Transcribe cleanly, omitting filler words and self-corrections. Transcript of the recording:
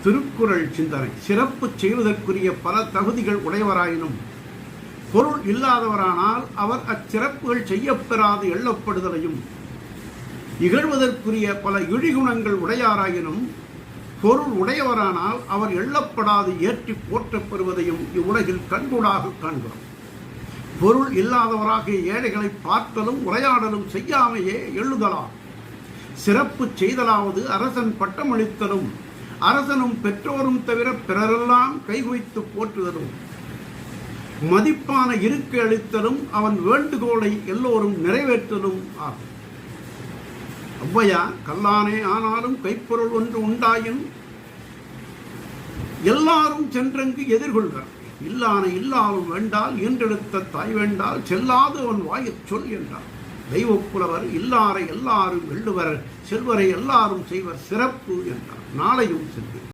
திருக்குறள் சிந்தனை. சிறப்பு செய்வதற்குரிய பல தகுதிகள் உடையவராயினும் பொருள் இல்லாதவரானால் அவர் அச்சிறப்புகள் செய்யப்பெறாது எள்ளப்படுதலையும், இகழ்வதற்குரிய பல இழிகுணங்கள் உடையாராயினும் பொருள் உடையவரானால் அவர் எள்ளப்படாது ஏற்றி போற்றப் பெறுவதையும் இவ்வுலகில் கண்கூடாக காண்கிறோம். பொருள் இல்லாதவராகிய ஏழைகளை பார்த்தலும் உரையாடலும் செய்யாமையே எள்ளுதலாம். சிறப்பு செய்தலாவது அரசன் பட்டமளித்தலும் அரசனும் பெற்றோரும் தவிர பிறரெல்லாம் கைகுவித்து போற்றுதலும், மதிப்பான இருக்கை அளித்தலும் அவன் வேண்டுகோளை எல்லோரும் நிறைவேற்றலும் ஆகும். ஔவையார், கல்லானே ஆனாலும் கைப்பொருள் ஒன்று உண்டாயின் எல்லாரும் சென்றங்கு எதிர்கொள்கிறார். இல்லான இல்லாலும் வேண்டால் ஈன்றெடுத்த தாய் வேண்டால் செல்லாது அவன் வாயிற் சொல் என்றார். தெய்வப்புலவர் இல்லாரை எல்லாரும் வெல்லுவர், செல்வரை எல்லாரும் செய்வர் சிறப்பு என்றார். நாளையும் செல்வீர்.